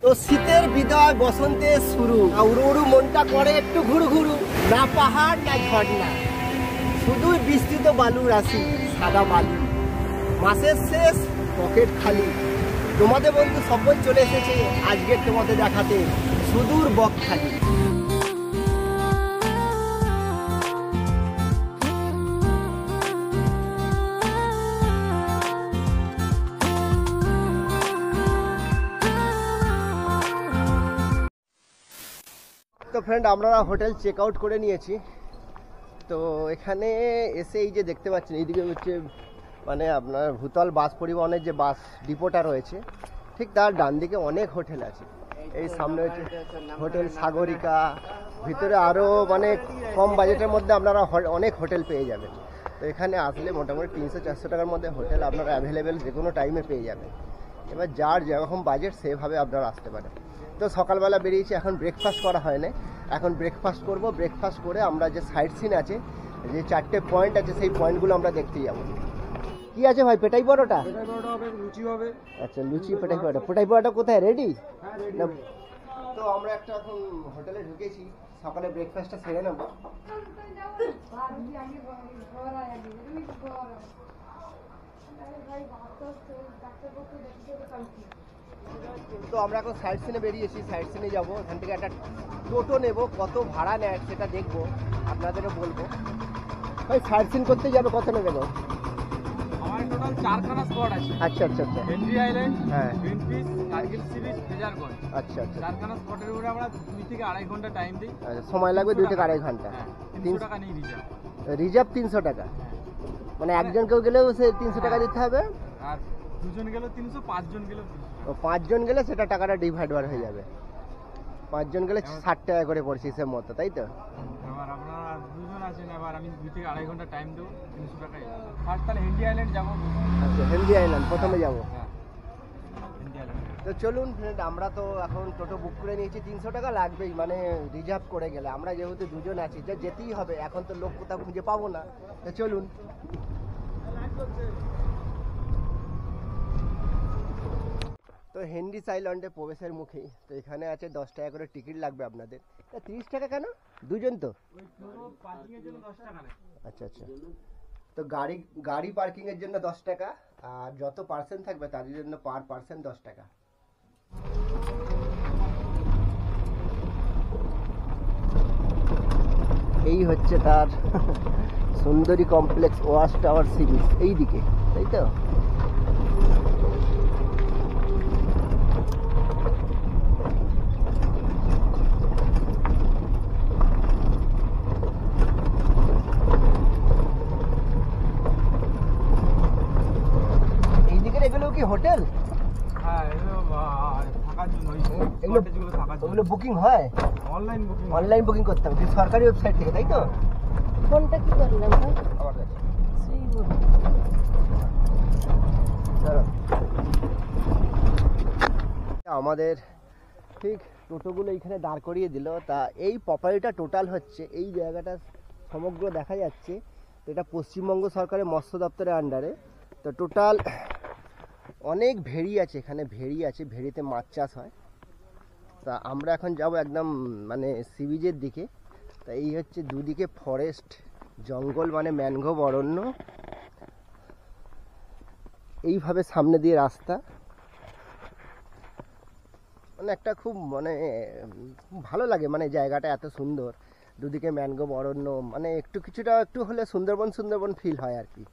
তো শীতের বিদায়, বসন্তের শুরু, উড়ু উড়ু মনটা করে একটু ঘুরু ঘুরু, না পাহাড় না ঝর্ণা, শুধুই বিস্তৃত বালু রাশি, সাদা বালু, মাসের শেষ, পকেট খালি। তোমাদের বন্ধু সফল চলে এসেছে আজকে তোমাদের দেখাতে সুদূর বকখালি। তো ফ্রেন্ড, আমরা হোটেল চেক আউট করে নিয়েছি। তো এখানে এসে এই যে দেখতে পাচ্ছেন, এইদিকে হচ্ছে মানে আপনার ভূতল বাস পরিবহনের যে বাস ডিপোটা রয়েছে, ঠিক তার ডান দিকে অনেক হোটেল আছে। এই সামনে হচ্ছে হোটেল সাগরিকা, ভিতরে আরও মানে কম বাজেটের মধ্যে আপনারা অনেক হোটেল পেয়ে যাবেন। তো এখানে আসলে মোটামুটি 300-400 টাকার মধ্যে হোটেল আপনারা অ্যাভেলেবেল যে কোনো টাইমে পেয়ে যাবেন। এবার যার যেরকম বাজেট সেভাবে আপনারা আসতে পারেন। তো সকালবেলা বেরিয়েছি, এখন ব্রেকফাস্ট করা হয় না, এখন ব্রেকফাস্ট করব। ব্রেকফাস্ট করে আমরা যে সাইট সিন আছে, যে 4টে পয়েন্ট আছে, সেই পয়েন্টগুলো আমরা দেখতে যাবো। কি আছে ভাই, পেটাই পরোটা? লুচি হবে। আচ্ছা, লুচি পেটাই পরোটা। পেটাই পরোটা কোথায়, রেডি? তো আমরা একটা এখন হোটেলে ঢুকেছি, সকালে ব্রেকফাস্টটা সেরে নেব। তো আমরা এখন সাইড সিনে বেরিয়েছি, সাইড সিনে যাবো। এখান থেকে একটা টোটো নেব, কত ভাড়া নেয় সেটা দেখবো, আপনাদেরও বলবো। ভাই সাইড সিন করতে যাবে কত নেবে? আমার টোটাল 4খানা স্পট আছে। আচ্ছা আচ্ছা আচ্ছা। হেনরি আইল্যান্ড, হ্যাঁ, green piece, Kargil sea beach, Fraserganj. আচ্ছা আচ্ছা। 4খানা স্পটের উপরে আমরা 2 থেকে আড়াই ঘন্টা টাইম দিই। আচ্ছা, সময় লাগবে 2 থেকে আড়াই ঘন্টা। 300 টাকা নেই রিজার্ভ। রিজার্ভ 300 টাকা, মানে একজন কেউ গেলেও সে 300 টাকা দিতে হবে। আর দুজন গেলেও 300, 5 জন গেলেও 300। ও 5 জন গেলে সেটা টাকাটা ডিভাইড হয়ে যাবে। 5 জন গেলে 60 টাকা করে পড়ছে হিসেব মতো, তাই তো? এবার আপনারা দুজন আছেন, এবার আমি 2 থেকে আড়াই ঘন্টা টাইম দেবো, 300 টাকাই। ফার্স্ট তাহলে হেনরি আইল্যান্ড যাবো। আচ্ছা, হেনরি আইল্যান্ড প্রথমে যাবো। হ্যাঁ, হেনরি আইল্যান্ড। তো চলুন ফ্রেন্ড, আমরা তো এখন টোটো বুক করে নিয়েছি। 300 টাকা লাগবেই, মানে রিজার্ভ করে গেলে। আমরা যেহেতু দুজন আছি, যা যেতেই হবে, এখন তো লোক কোথাও খুঁজে পাবো না। তো চলুন। তো হেনরি আইল্যান্ডে প্রবেশের মুখেই তো এখানে আছে 10 টাকা করে টিকিট লাগবে আপনাদের। 30 টাকা কেন, দুজন তো? আচ্ছা আচ্ছা। তো গাড়ি পার্কিং এর জন্য 10 টাকা, আর যত পার্সেন্ট থাকবে তাদের জন্য পার পার্সন 10 টাকা। এই হচ্ছে তার সুন্দরী complex, watch tower sea beach এইদিকে, তাই তো? এগুলো কি হোটেল? হ্যাঁ, এগুলো থাকার জন্য। এগুলো বুকিং হয়? অনলাইন বুকিং করতে হবে সরকারি ওয়েবসাইট থেকে, তাই তো? কোনটা কি করলাম? আমার কাছে আমাদের ঠিক টোটোগুলো এইখানে দাঁড় করিয়ে দিল। তা এই প্রপার্টিটা টোটাল হচ্ছে, এই জায়গাটা সমগ্র দেখা যাচ্ছে, তো এটা পশ্চিমবঙ্গ সরকারের মৎস্য দপ্তরের আন্ডারে। তো টোটাল অনেক ভেড়ি আছে এখানে, ভেড়ি আছে, ভেড়িতে মাছ চাষ হয়। তা আমরা এখন যাব একদম মানে সি বিচের দিকে। তা এই হচ্ছে দুদিকে ফরেস্ট, জঙ্গল, মানে ম্যানগ্রোভ অরণ্য, এইভাবে সামনে দিয়ে রাস্তা। মানে একটা খুব মানে ভালো লাগে, মানে জায়গাটা এত সুন্দর, দুদিকে ম্যানগ্রোভ অরণ্য, মানে কিছুটা একটু হলে সুন্দরবন ফিল হয় আর কি।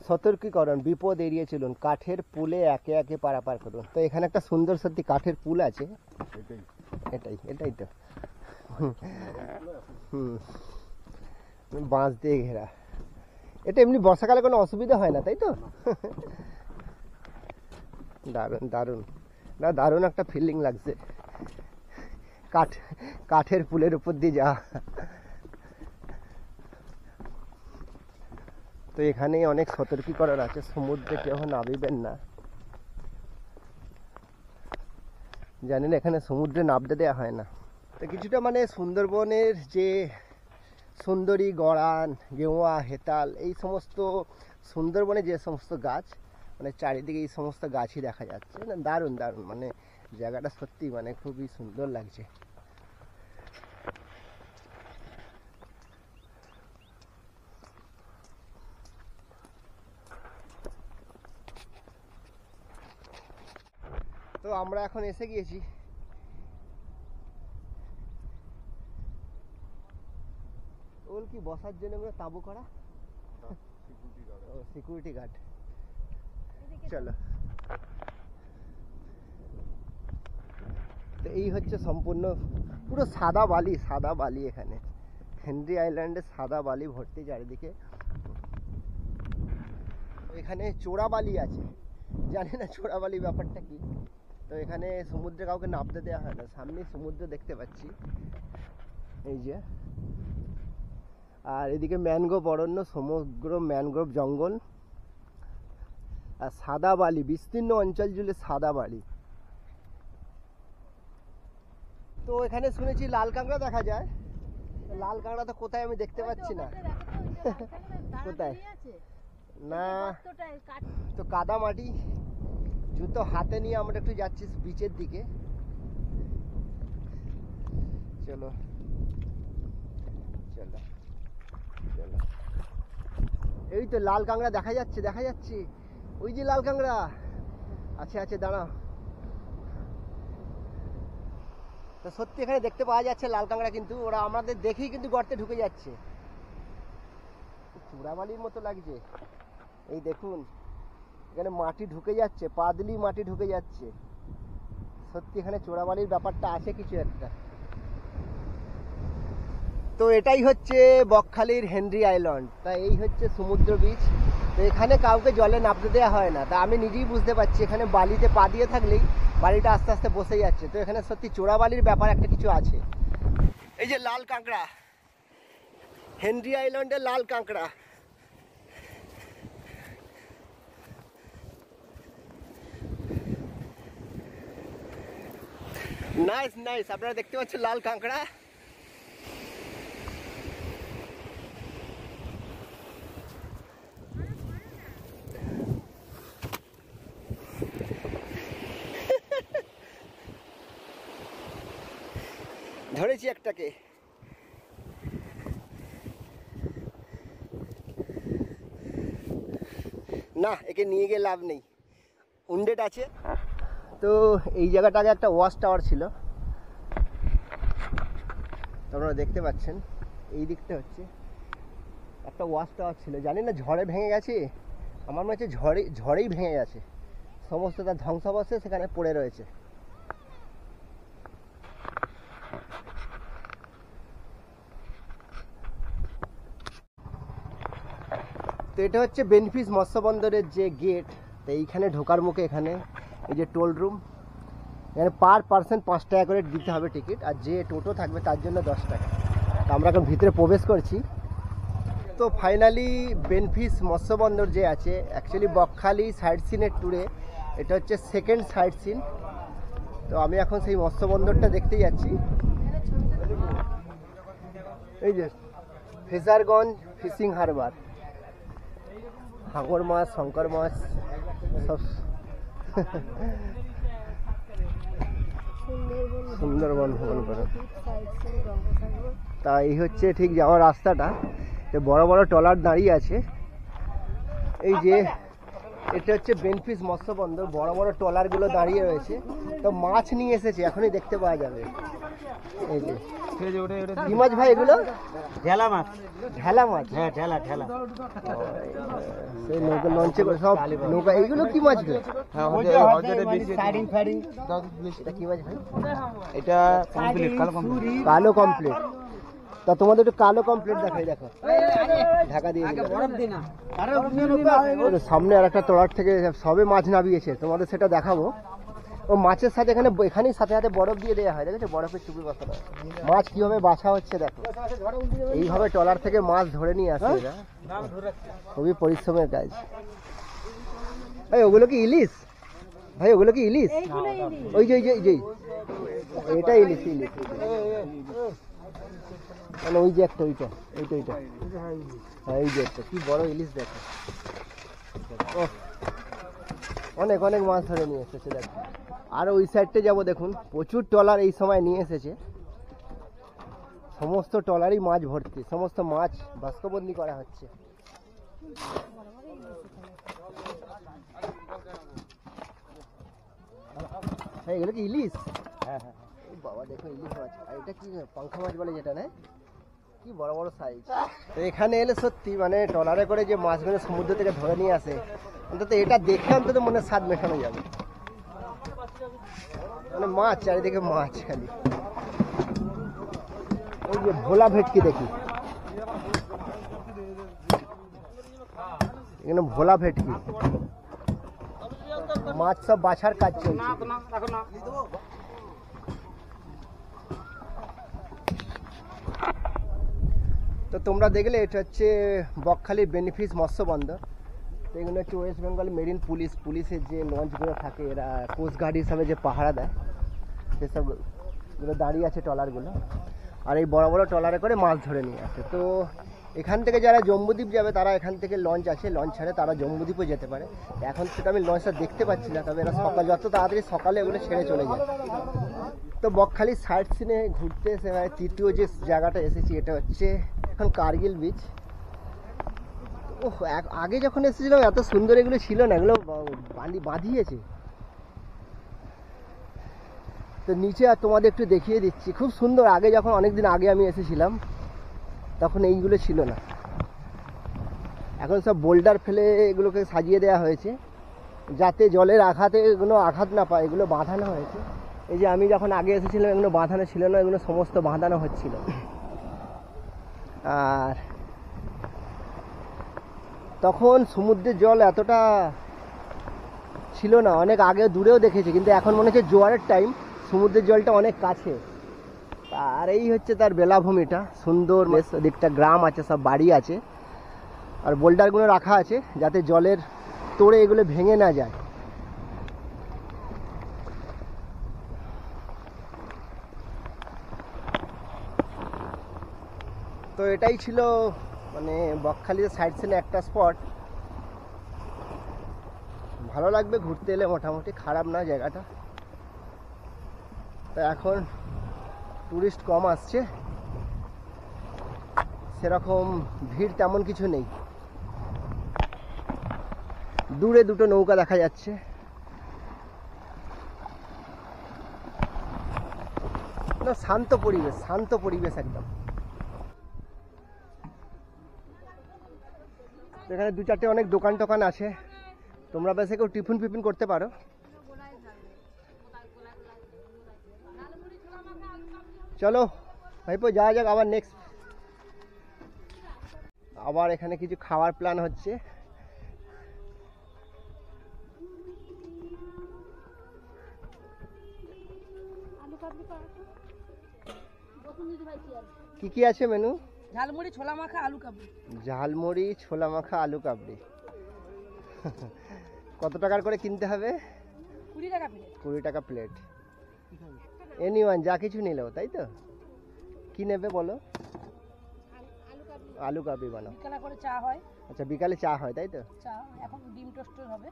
সতর্কীকরণ, বিপদ এড়িয়ে চলুন, কাঠের পুলে একে একে পারাপার করুন। তো এখানে একটা সুন্দর সত্যি কাঠের পুল আছে, এটাই তো বাঁশ দিয়ে ঘেরা। এটা এমনি বর্ষাকালে কোনো অসুবিধা হয় না, তাই তো? দারুণ না, দারুণ একটা ফিলিং লাগছে কাঠের পুলের উপর দিয়ে যাওয়া। তো এখানে অনেক সতর্কীকরণ আছে, সমুদ্রে কেউ নামিবেন না। জানেন এখানে সমুদ্রে নামতে দেওয়া হয় না। তো কিছুটা মানে সুন্দরবনের যে সুন্দরী, গড়ান, গেওয়া, হেতাল, এই সমস্ত সুন্দরবনে যে সমস্ত গাছ, মানে চারিদিকে এই সমস্ত গাছই দেখা যাচ্ছে না, দারুণ দারুণ, মানে জায়গাটা সত্যি মানে খুবই সুন্দর লাগছে। তো আমরা এখন এসে গিয়েছি ওল কি বসার জন্য আমরা তাঁবু করা, সিকিউরিটি গার্ড। চলো, তো এই হচ্ছে সম্পূর্ণ পুরো সাদা বালি, সাদা বালি। এখানে হেনরি আইল্যান্ডে সাদা বালি ভর্তি চারিদিকে। এখানে চোরাবালি আছে, জানি না চোরাবালি ব্যাপারটা কি। তো এখানে সমুদ্রে কাউকে নামতে দেওয়া হয় না, সামনে সমুদ্র দেখতে পাচ্ছি এই যে। আর এদিকে ম্যানগ্রোভ অরণ্য, সমগ্র ম্যানগ্রোভ জঙ্গল, আর সাদা বালি, বিস্তীর্ণ অঞ্চল জুড়ে সাদা বালি। তো এখানে শুনেছি লাল কাঁকড়া দেখা যায়, লাল কাঁকড়া তো কোথায় আমি দেখতে পাচ্ছি না। কোথায় না, তো কাদা মাটি, জুতো হাতে নিয়ে আমরা একটু যাচ্ছি বিচের দিকে। চলো চলো চলো, এই তো লাল কাঁকড়া দেখা যাচ্ছে, দেখা যাচ্ছে ওই যে লাল কাঁকড়া আছে, আছে দাঁড়া। তো সত্যি এখানে দেখতে পাওয়া যাচ্ছে লাল কাঁকড়া, কিন্তু ওরা আমাদের দেখেই কিন্তু গর্তে ঢুকে যাচ্ছে। চূড়াবালির মতো লাগছে, এই দেখুন এখানে মাটি ঢুকে যাচ্ছে, পাদলি মাটি ঢুকে যাচ্ছে। সত্যি এখানে চোরাবালির ব্যাপারটা আছে কিছু একটা। তো এটাই হচ্ছে বকখালির হেনরি আইল্যান্ড। তা এই হচ্ছে সমুদ্র বিচ। তো এখানে কাউকে জলে নামতে দেওয়া হয় না। তা আমি নিজেই বুঝতে পারছি, এখানে বালিতে পা দিয়ে থাকলেই বালিটা আস্তে আস্তে বসে যাচ্ছে। তো এখানে সত্যি চোরাবালির ব্যাপার একটা কিছু আছে। এই যে লাল কাঁকড়া, হেনরি আইল্যান্ডের লাল কাঁকড়া। নাইস নাইস, আপনারা দেখতে পাচ্ছেন লাল কাঁকড়া। ধরেছি একটাকে। না, একে নিয়ে গিয়ে লাভ নেই, উন্ডেড আছে। তো এই জায়গাটাকে একটা ওয়াচ টাওয়ার ছিল, আপনারা দেখতে পাচ্ছেন। এই দিকটা হচ্ছে একটা ওয়াচ টাওয়ার ছিল, জানি না ঝড়ে ভেঙে গেছে, আমার মনে হচ্ছে ঝড়েই ভেঙে গেছে, সমস্ত তার ধ্বংসাবশেষ সেখানে পড়ে রয়েছে। তো এটা হচ্ছে বেনফিস মৎস্য বন্দরের যে গেট। তো এইখানে ঢোকার মুখে এখানে এই যে টোল রুম, এখানে পার পার্সন 5 টাকা করে দিতে হবে টিকিট, আর যে টোটো থাকবে তার জন্য 10 টাকা। তো আমরা এখন ভিতরে প্রবেশ করছি। তো ফাইনালি বেনফিস মৎস্য বন্দর যে আছে, অ্যাকচুয়ালি বকখালি সাইট সিনের ট্যুরে এটা হচ্ছে সেকেন্ড সাইট সিন। তো আমি এখন সেই মৎস্য বন্দরটা দেখতে যাচ্ছি। এই যে ফেজারগঞ্জ ফিশিং হারবার, হাঙর মাছ, শঙ্কর মাছ সব। সুন্দরবন ভ্রমণ করে। তা এই হচ্ছে ঠিক যাওয়ার রাস্তাটা। বড় বড় ট্রলার দাঁড়িয়ে আছে। এই যে এটা হচ্ছে বেনফিস মৎস্য বন্দর, বড় বড় ট্রলারগুলো দাঁড়িয়ে রয়েছে। তো মাছ নিয়ে এসেছে, এখনই দেখতে পাওয়া যাবে। এই যে কি মাছ ভাই এগুলো? ঢেলা মাছ। ঢেলা মাছ? হ্যাঁ, ঢেলা ঢেলা। সেই নৌকা লঞ্চে করে সব নৌকা। এইগুলো কি মাছ? এটা কি মাছ ভাই? এটা কমপ্লিট, কালো কমপ্লিট। তা তোমাদের একটু কালো কমপ্লিট দেখাই, দেখো ঢাকা দিয়ে সামনে আর একটা ট্রলার থেকে সবে মাছ নামিয়েছে, তোমাদের সেটা দেখাবো। ও মাছের সাথে এখানেই সাথে সাথে বরফ দিয়ে দেওয়া হয়, দেখেছো বরফের চুপি বসানো। মাছ কিভাবে বাছা হচ্ছে দেখো, এইভাবে ট্রলার থেকে মাছ ধরে নিয়ে আসে এরা। খুবই পরিশ্রমের কাজ। ভাই ওগুলো কি ইলিশ? ভাই ওগুলো কি ইলিশ? ওই যে এটা ইলিশ, ইলিশ মানে ওই যে একটা, ওইটা হ্যাঁ, এই যে একটা কি বড় ইলিশ দেখো। ও অনেক অনেক মাছ ধরে নিয়ে এসেছে দেখো। আর ওই সাইডটা যাবো, দেখুন প্রচুর ট্রলার এই সময় নিয়ে এসেছে, সমস্ত ট্রলারই মাছ ভর্তি, সমস্ত মাছ বাষ্পবন্দি করা হচ্ছে। হ্যাঁ এগুলো কি ইলিশ? হ্যাঁ হ্যাঁ ও বাবা দেখো ইলিশ মাছ। আর এটা কি পাঙ্খা মাছ বলে যেটা, না কি বড় বড় সাইজ। তো এখানে এলে সত্যি মানে ট্রলারে করে যে মাছগুলো সমুদ্র থেকে ধরে নিয়ে আসে, অন্তত এটা দেখে অন্তত মনে স্বাদ মেশানো যাবে। মানে মাছ চারিদিকে মাছ খালি। ওই যে ভোলা ভেটকি দেখি, এখানে ভোলা ভেটকি মাছ সব বাছার কাজ চলছে। তো তোমরা দেখলে এটা হচ্ছে বকখালির বেনিফিস মৎস্য বন্দর। তো এগুলো হচ্ছে ওয়েস্ট বেঙ্গল মেরিন পুলিশের যে লঞ্চগুলো থাকে, এরা কোস্টগার্ড হিসাবে যে পাহারা দেয়, সেসবগুলো দাঁড়িয়ে আছে ট্রলারগুলো। আর এই বড় বড় ট্রলারে করে মাছ ধরে নিয়ে আসে। তো এখান থেকে যারা জম্বুদ্বীপ যাবে তারা এখান থেকে লঞ্চ আছে, লঞ্চ ছাড়ে তারা জম্বুদ্বীপও যেতে পারে। এখন সেটা আমি লঞ্চটা দেখতে পাচ্ছি না, তবে এরা যত তাড়াতাড়ি সকালে এগুলো ছেড়ে চলে যায়। তো বকখালি সাইড সিনে ঘুরতে এসে তৃতীয় যে জায়গাটা এসেছি এটা হচ্ছে এখন কার্গিল বিচ। ও আগে যখন এসেছিলাম এত সুন্দর এগুলো ছিল না, এগুলো বাঁধিয়েছে। তো নিচে আর তোমাদের একটু দেখিয়ে দিচ্ছি, খুব সুন্দর। আগে যখন অনেকদিন আগে আমি এসেছিলাম তখন এইগুলো ছিল না, এখন সব বোল্ডার ফেলে এগুলোকে সাজিয়ে দেওয়া হয়েছে যাতে জলের আঘাতে এগুলো আঘাত না পায়, এগুলো বাঁধানো হয়েছে। এই যে আমি যখন আগে এসেছিলাম এগুলো বাঁধানো ছিল না, এগুলো সমস্ত বাঁধানো হচ্ছিল। আর তখন সমুদ্রের জল এতটা ছিল না, অনেক আগে দূরেও দেখেছি, কিন্তু এখন মনে হচ্ছে জোয়ারের টাইম, সমুদ্রের জলটা অনেক কাছে। আর এই হচ্ছে তার বেলাভূমিটা, সুন্দর দিকটা গ্রাম আছে, সব বাড়ি আছে, আর বোল্ডারগুলো রাখা আছে যাতে জলের তোড়ে এগুলো ভেঙে না যায়। তো এটাই ছিল মানে বকখালির সাইড সিনে একটা স্পট, ভালো লাগবে ঘুরতে এলে, মোটামুটি খারাপ না জায়গাটা। তো এখন টুরিস্ট কম আসছে, সেরকম ভিড় তেমন কিছু নেই। দূরে দুটো নৌকা দেখা যাচ্ছে। না শান্ত পরিবেশ একদম। এখানে দু চারটে অনেক দোকান টোকান আছে, তোমরা বেশি কেউ টিফিন ফিফিন করতে পারো। চলো ভাইপো যাওয়া যাক আবার নেক্সট। আবার এখানে কিছু খাওয়ার প্ল্যান হচ্ছে। কি কি আছে মেনু? ঝালমুড়ি ছোলা মাখা আলু কাবলি। ঝালমুড়ি ছোলা মাখা আলু কাবলি। কত টাকার করে কিনতে হবে? 20 টাকা প্লেট। 20 টাকা প্লেট। এনিওয়ান যা কিছু নিলেও, তাই তো? কি নেবে বলো? আলু কাবলি বানাও। বিকালে করে চা হয়। আচ্ছা বিকালে চা হয়, তাই তো? চা এখন ডিম টোস্ট হবে।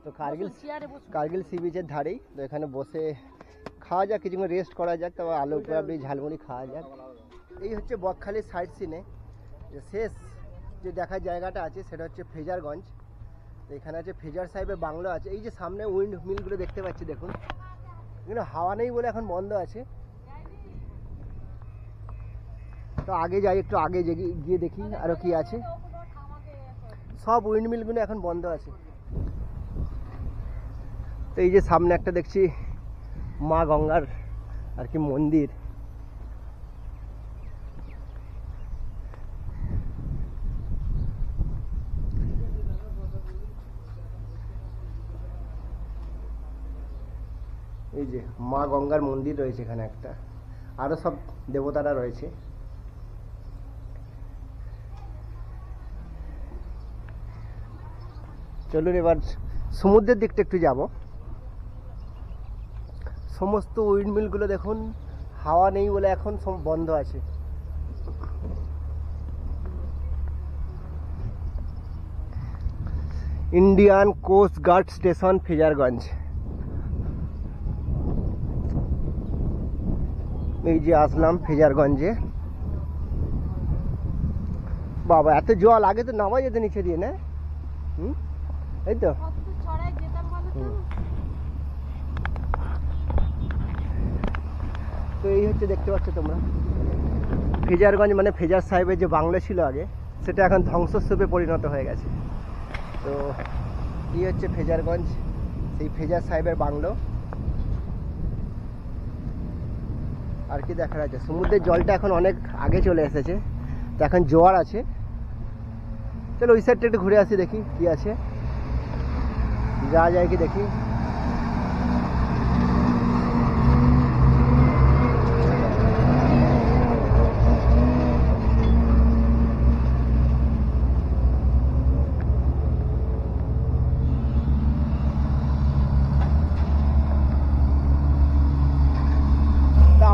তো কার্গিল চেয়ারে বসে কার্গিল সি বিচের ধারেই, তো এখানে বসে খাওয়া যাক, কিছুক্ষণ রেস্ট করা যাক, তারপর আলু কাবলি ঝালমুড়ি খাওয়া যাক। এই হচ্ছে বকখালির সাইড সিনে যে শেষ যে দেখার জায়গাটা আছে সেটা হচ্ছে ফ্রেজারগঞ্জ। তো এখানে আছে ফ্রেজার সাহেবের বাংলো আছে। এই যে সামনে উইন্ড মিলগুলো দেখতে পাচ্ছি, দেখুন এখানে হাওয়া নেই বলে এখন বন্ধ আছে। তো আগে যাই, একটু আগে গিয়ে দেখি আরো কি আছে। সব উইন্ড মিলগুলো এখন বন্ধ আছে। তো এই যে সামনে একটা দেখছি মা গঙ্গার আর কি মন্দির। এই যে মা গঙ্গার মন্দির রয়েছে এখানে একটা, আরো সব দেবতারা রয়েছে। চলুন এবার সমুদ্রের দিকটা একটু যাব। সমস্ত উইন্ডমিল গুলো দেখুন, হাওয়া নেই বলে এখন সব বন্ধ আছে। Indian coast guard station Fraserganj. এই যে আসলাম ফেজারগঞ্জে। বাবা এত জল, আগে তো নামা যেত নিচে দিয়ে, না? এই তো তো এই হচ্ছে, দেখতে পাচ্ছ তোমরা, ফেজারগঞ্জ মানে ফেজার সাহেবের যে বাংলো ছিল আগে, সেটা এখন ধ্বংসস্তূপে পরিণত হয়ে গেছে। তো এই হচ্ছে ফেজারগঞ্জ, সেই ফেজার সাহেবের বাংলো। আর কি দেখার আছে, সমুদ্রের জলটা এখন অনেক আগে চলে এসেছে, তো এখন জোয়ার আছে। চলো ওই সাইডটা একটু ঘুরে আসি, দেখি কি আছে, যাওয়া যায় কি দেখি।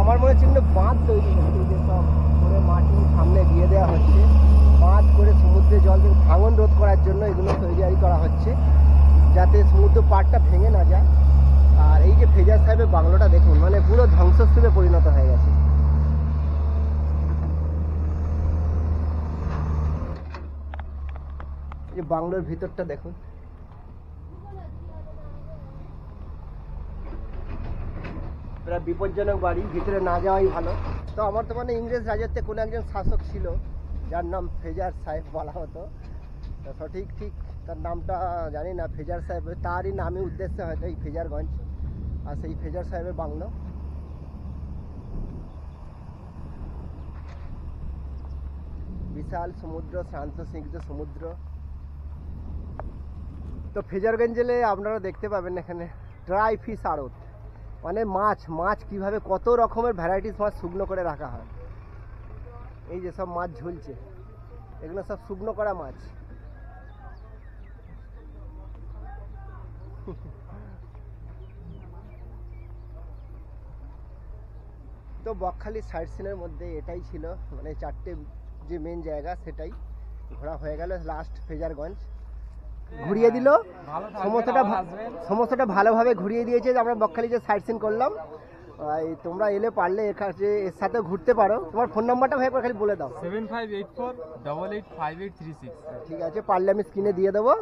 আমার মনে হচ্ছে বাঁধ তৈরি হচ্ছে, যে সব করে মাটি সামনে দিয়ে দেওয়া হচ্ছে, বাঁধ করে সমুদ্রের জল ভাঙন রোধ করার জন্য এগুলো তৈরি করা হচ্ছে, যাতে সমুদ্র পাড়টা ভেঙে না যায়। আর এই যে ফেজার সাহেবের বাংলোটা দেখুন, মানে পুরো ধ্বংসস্তূপে পরিণত হয়ে গেছে। এই যে বাংলোর ভিতরটা দেখুন, বিপজ্জনক বাড়ি, ভিতরে না যাওয়াই ভালো। তো আমার তো মানে ইংরেজ রাজত্বে কোনো একজন শাসক ছিল যার নাম ফেজার সাহেব বলা হতো, সঠিক ঠিক তার নামটা জানি না। ফেজার সাহেব, তারই নামে উদ্দেশ্যে হয়তো এই ফেজারগঞ্জ, আর সেই ফেজার সাহেবের বাংলো। বিশাল সমুদ্র, শান্ত স্নিগ্ধ সমুদ্র। তো ফেজারগঞ্জ জেলে আপনারা দেখতে পাবেন এখানে ড্রাই ফিশ আড়ত, মানে মাছ কিভাবে কত রকমের ভ্যারাইটিস মাছ শুকনো করে রাখা হয়। এই যে সব মাছ ঝুলছে, এগুলো সব শুকনো করা মাছ। তো বকখালি সাইট সিনের মধ্যে এটাই ছিল, মানে 4টে যে মেন জায়গা সেটাই ঘোরা হয়ে গেল। লাস্ট ফেজারগঞ্জ ঘুরিয়ে দিল, সমস্তটা ভালোভাবে ঘুরিয়ে দিয়েছে। আমরা বকখালি যে সাইট সিন করলাম, তোমরা এলে পারলে এর সাথে ঘুরতে পারো। তোমার ফোন নাম্বারটা ভাই খালি বলে দাও। 7584885836। ঠিক আছে, পারলে আমি স্ক্রিনে দিয়ে দেবো।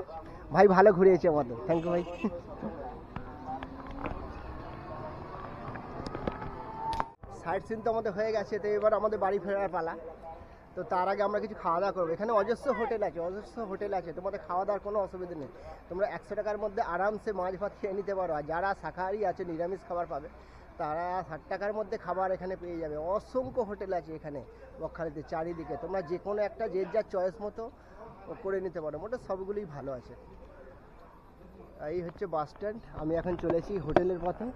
ভাই ভালো ঘুরিয়েছে আমাদের, থ্যাংক ইউ ভাই। সাইট সিন তো আমাদের হয়ে গেছে, তো এবার আমাদের বাড়ি ফেরার পালা। তো তার আগে আমরা কিছু খাওয়া দাওয়া করবো। এখানে অজস্র হোটেল আছে, তোমাদের খাওয়া দাওয়ার কোনো অসুবিধা নেই। তোমরা 100 টাকার মধ্যে আরামসে মাছ ভাত খেয়ে নিতে পারো। আর যারা শাকাহারি আছে, নিরামিষ খাবার পাবে, তারা 60 টাকার মধ্যে খাবার এখানে পেয়ে যাবে। অসংখ্য হোটেল আছে এখানে বকখালিতে চারিদিকে, তোমরা যে কোনো একটা যে যার চয়েস মতো করে নিতে পারো। মোটে সবগুলোই ভালো আছে। এই হচ্ছে বাস স্ট্যান্ড, আমি এখন চলেছি হোটেলের পথে।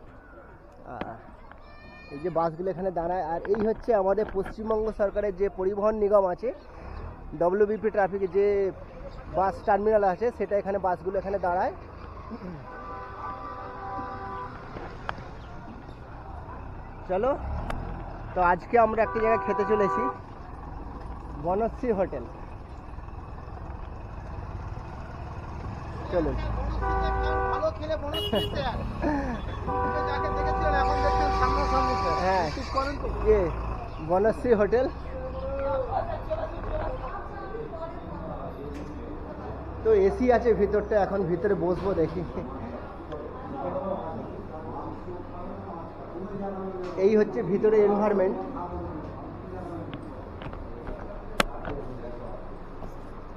এই যে বাসগুলো এখানে দাঁড়ায়, আর এই হচ্ছে আমাদের পশ্চিমবঙ্গ সরকারের যে পরিবহন নিগম আছে, WBP ট্রাফিকের যে বাস টার্মিনাল আছে, সেটা এখানে বাসগুলো এখানে দাঁড়ায়। চলো, তো আজকে আমরা একটা জায়গায় খেতে চলেছি, বনশ্রী হোটেল। চলুন। হ্যাঁ, বনশ্রী হোটেল। তো এসি আছে ভিতরটা, এখন ভিতরে বসবো, দেখি। এই হচ্ছে ভিতরে এনভায়রনমেন্ট।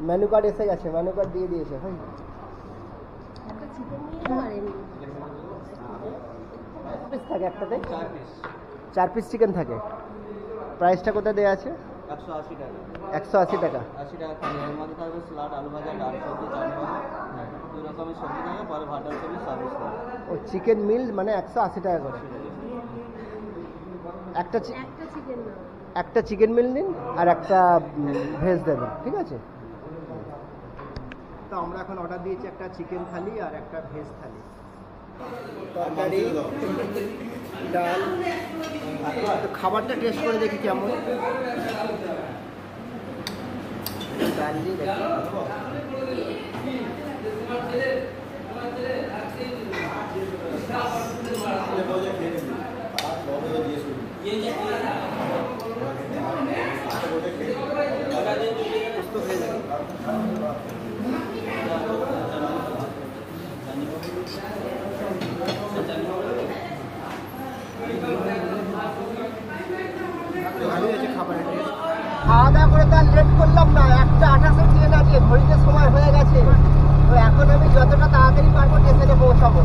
মেনু কার্ড এসে গেছে, মেনু কার্ড দিয়ে দিয়েছে ভাই। থাকে একটাতে 4 পিস চিকেন থাকে। প্রাইসটা কোথায় দেওয়া আছে? 180 টাকা। 180 টাকা। 80 টাকা খালি, এর মধ্যে থাকবে স্যালাড, আলু ভাজা, ডাল সবজি, চাটনি, 2 রকমের সবজি থাকে, পরে ভাতের সবজি সার্ভিস করে। ও চিকেন মিল মানে 180 টাকা করে। একটা চিকেন মিল নিন আর একটা ভেজ দেবেন, ঠিক আছে? তো আমরা এখন অর্ডার দিয়েছি একটা চিকেন থালি আর একটা ভেজ থালি, তরকারি, ডাল। তো খাবারটা টেস্ট করে দেখি কেমন। ডাল দিয়ে দেখি। খাওয়া দাওয়া করে তো আর লেট করলাম না, 1:28 ট্রেন আছে, ঘড়িতে সময় হয়ে গেছে। তো এখন আমি যতটা তাড়াতাড়ি পারবো স্টেশনে পৌঁছাবো।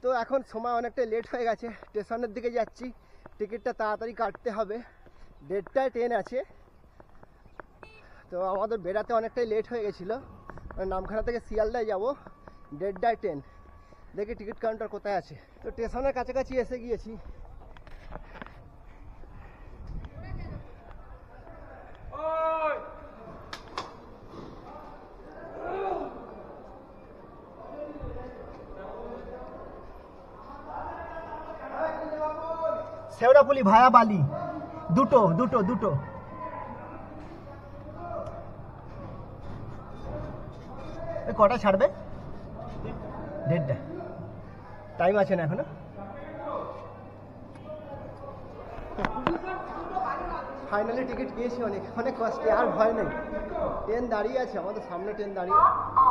তো এখন সময় অনেকটা লেট হয়ে গেছে, স্টেশনের দিকে যাচ্ছি। টিকিটটা তাড়াতাড়ি কাটতে হবে, 1:30টায় ট্রেন আছে। তো আমাদের বেড়াতে অনেকটাই লেট হয়ে গেছিলো, নামখানা থেকে শিয়ালদায় যাব, 1:30টায় ট্রেন। দেখি টিকিট কাউন্টার কোথায় আছে। তো স্টেশনের কাছাকাছি এসে গিয়েছি। শেওড়াফুলি ভায়া বালি, দুটো দুটো দুটো। কটা ছাড়বে? 1:30টা। টাইম আছে না এখনো? ফাইনালি টিকিট পেয়েছি, অনেক অনেক কষ্টে, আর ভয় নেই। ট্রেন দাঁড়িয়ে আছে, আমাদের সামনে ট্রেন দাঁড়িয়ে।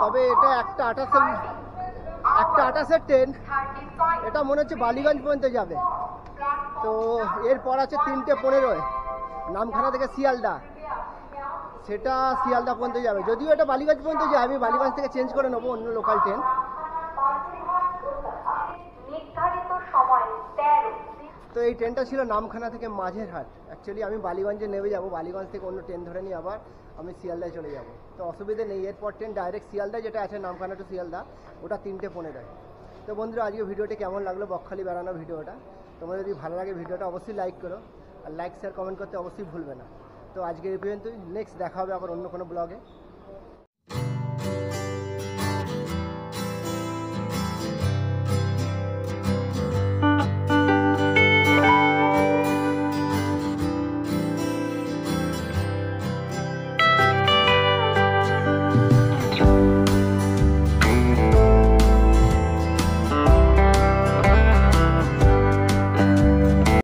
তবে এটা 1:28-এর ট্রেন, এটা মনে হচ্ছে বালিগঞ্জ পর্যন্ত যাবে। তো এরপর আছে 3:15 নামখানা থেকে শিয়ালদা, সেটা শিয়ালদা পর্যন্ত যাবে। যদিও এটা বালিগঞ্জ পর্যন্ত যায়, আমি বালিগঞ্জ থেকে চেঞ্জ করে নেবো অন্য লোকাল ট্রেন। তো এই ট্রেনটা ছিল নামখানা থেকে মাঝেরহাট। অ্যাকচুয়ালি আমি বালিগঞ্জে নেমে যাব, বালিগঞ্জ থেকে অন্য ট্রেন ধরে নিয়ে আবার আমি শিয়ালদায় চলে যাব। তো অসুবিধে নেই, এরপর ট্রেন ডাইরেক্ট শিয়ালদায় যেটা আছে নামখানা টু শিয়ালদা, ওটা 3:15। তো বন্ধুরা, আজকে ভিডিওটি কেমন লাগলো, বকখালি বেড়ানো ভিডিওটা? তোমাদের যদি ভালো লাগে ভিডিওটা অবশ্যই লাইক করো, আর লাইক শেয়ার কমেন্ট করতে অবশ্যই ভুলবে না। তো আজকে এই পর্যন্তই, নেক্সট দেখা হবে আবার অন্য কোনো ব্লগে।